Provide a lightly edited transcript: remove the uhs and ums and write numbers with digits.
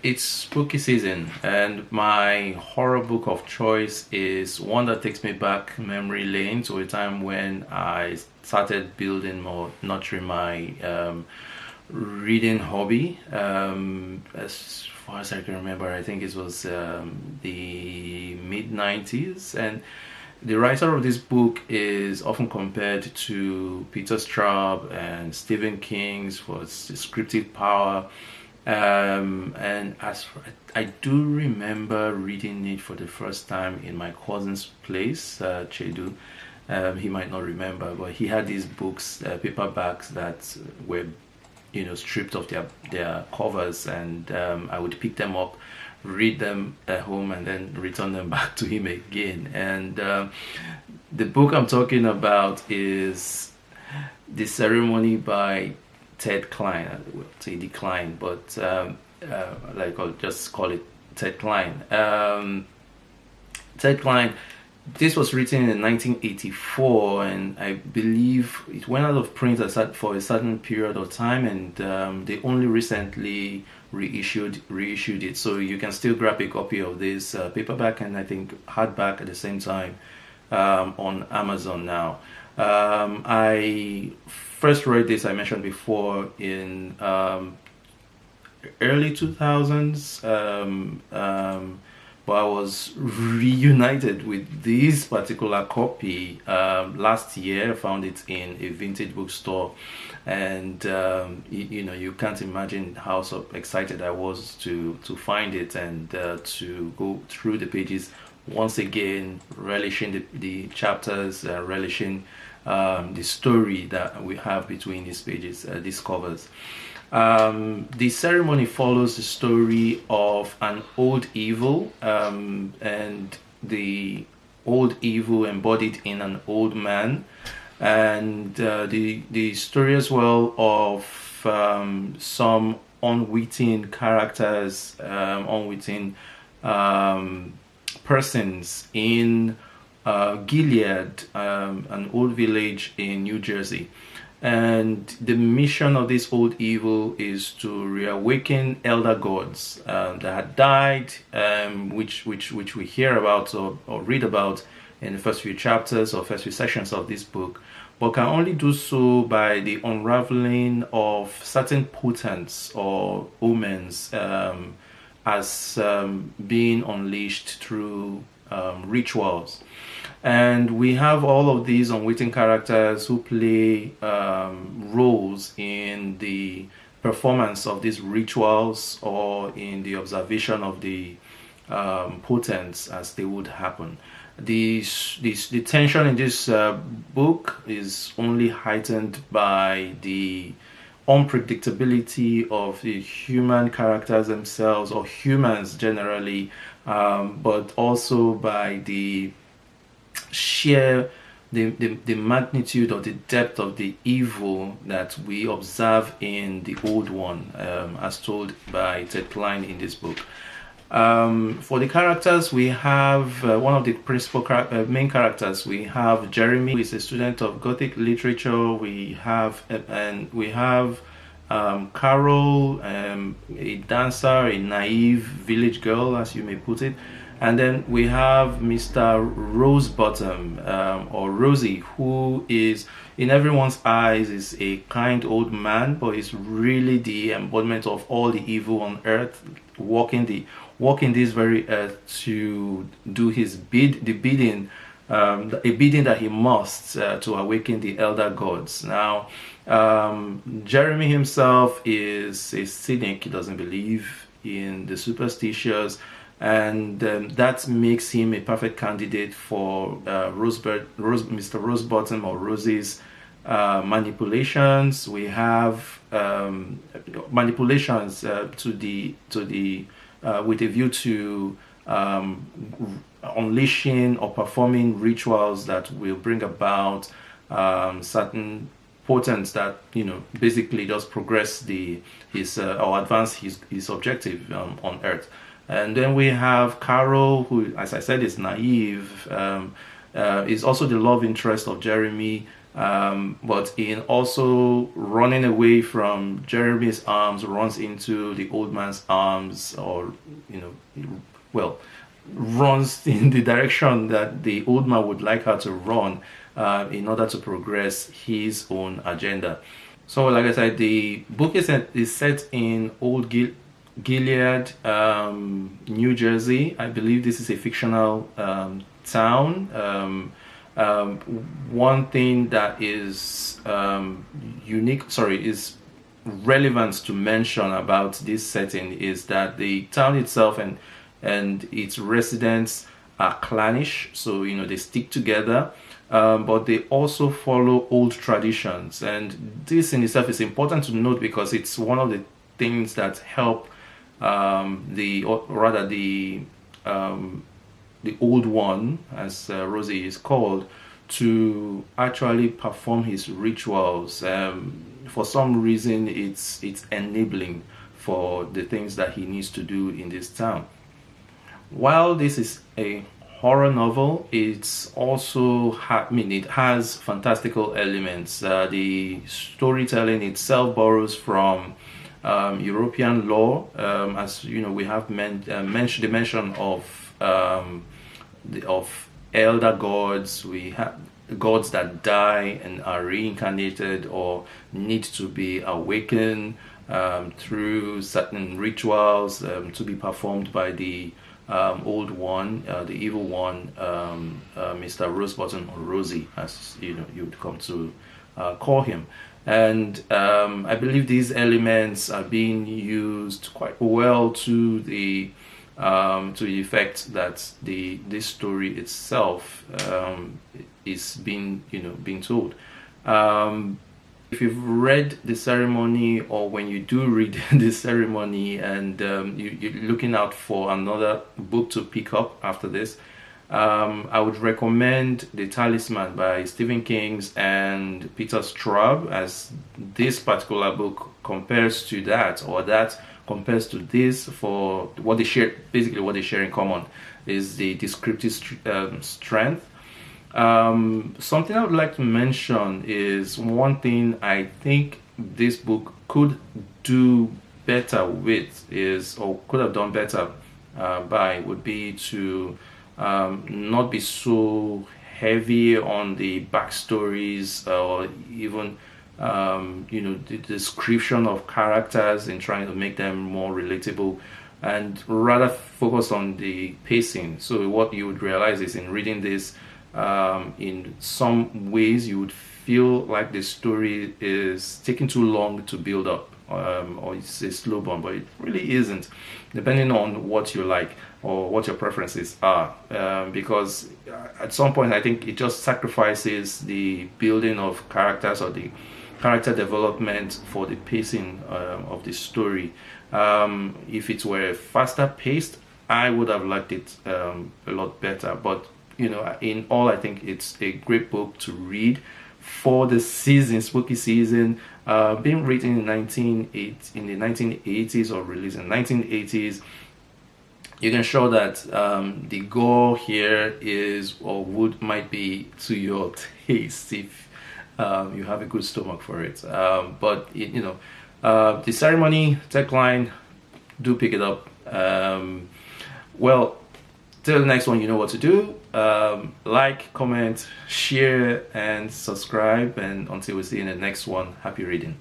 It's spooky season, and my horror book of choice is one that takes me back memory lane to a time when I started building more, nurturing my reading hobby. As far as I can remember, I think it was the mid 90s, and the writer of this book is often compared to Peter Straub and Stephen King's for its descriptive power. And as for, I do remember reading it for the first time in my cousin's place, Chedu. He might not remember, but he had these books, paperbacks that were, stripped of their covers, and I would pick them up, read them at home, and then return them back to him again. And the book I'm talking about is The Ceremony by Ted Klein. I will say the Klein, but like I'll just call it Ted Klein. Ted Klein. This was written in 1984, and I believe it went out of print for a certain period of time, and they only recently reissued it. So you can still grab a copy of this paperback and I think hardback at the same time on Amazon now. I first read this, I mentioned before, in early 2000s, but I was reunited with this particular copy last year. I found it in a vintage bookstore, and you can't imagine how so excited I was to find it and to go through the pages once again, relishing the chapters, relishing the story that we have between these pages, these covers. The ceremony follows the story of an old evil, and the old evil embodied in an old man, and the story as well of some unwitting characters, unwitting persons in Gilead, an old village in New Jersey. And the mission of this old evil is to reawaken elder gods that had died, which we hear about or read about in the first few chapters or first few sections of this book, but can only do so by the unraveling of certain potents or omens as being unleashed through rituals. And we have all of these unwitting characters who play roles in the performance of these rituals or in the observation of the potents as they would happen. The tension in this book is only heightened by the unpredictability of the human characters themselves, or humans generally, but also by the sheer the magnitude or the depth of the evil that we observe in the old one, as told by Ted Klein in this book. For the characters, we have one of the principal main characters. We have Jeremy, who is a student of Gothic literature. We have Carol, a dancer, a naive village girl, as you may put it. And then we have Mr. Rosebottom, or Rosie, who is, in everyone's eyes, is a kind old man, but is really the embodiment of all the evil on earth, walking this very earth to do his bidding, a bidding that he must to awaken the elder gods. Now, Jeremy himself is a cynic. He doesn't believe in the superstitious, and that makes him a perfect candidate for Mr. Rosebottom or Rosie's manipulations. We have manipulations with a view to unleashing or performing rituals that will bring about certain potents that basically just progress or advance his objective on Earth. And then we have Carol, who, as I said, is naive, is also the love interest of Jeremy, but in also running away from Jeremy's arms, runs into the old man's arms, or well, runs in the direction that the old man would like her to run in order to progress his own agenda. So, like I said, the book is set in Old Gilead, New Jersey. I believe this is a fictional town. One thing that is is relevant to mention about this setting is that the town itself and its residents are clannish, so they stick together, but they also follow old traditions, and this in itself is important to note because it's one of the things that help the old one, as Rosie is called, to actually perform his rituals. For some reason, it's enabling for the things that he needs to do in this town. While this is a horror novel, it's also it has fantastical elements. The storytelling itself borrows from European lore, as we have mentioned the mention of elder gods. We have gods that die and are reincarnated or need to be awakened through certain rituals to be performed by the old one, the evil one, Mr. Rosebottom, or Rosie, as you would come to call him. And I believe these elements are being used quite well to the effect that this story itself is being told. If you've read the ceremony, or when you do read the ceremony, and you're looking out for another book to pick up after this, I would recommend The Talisman by Stephen King and Peter Straub, as this particular book compares to that, or that compares to this. For what they share, basically what they share in common is the descriptive strength. Something I would like to mention is one thing I think this book could do better with is, or could have done better would be to not be so heavy on the backstories, or even the description of characters in trying to make them more relatable, and rather focus on the pacing. So what you would realize is, in reading this, in some ways you would feel like the story is taking too long to build up, or it's a slow burn, but it really isn't, depending on what you like or what your preferences are, because at some point I think it just sacrifices the building of characters or the character development for the pacing of the story. If it were faster paced, I would have liked it a lot better, but in all, I think it's a great book to read for the season, spooky season, being written in the 1980s, or released in the 1980s. You can show that the gore here is, or might be to your taste if you have a good stomach for it. But the ceremony, Klein, do pick it up. Well, till the next one, you know what to do. Like, comment, share, and subscribe. And until we see you in the next one, happy reading.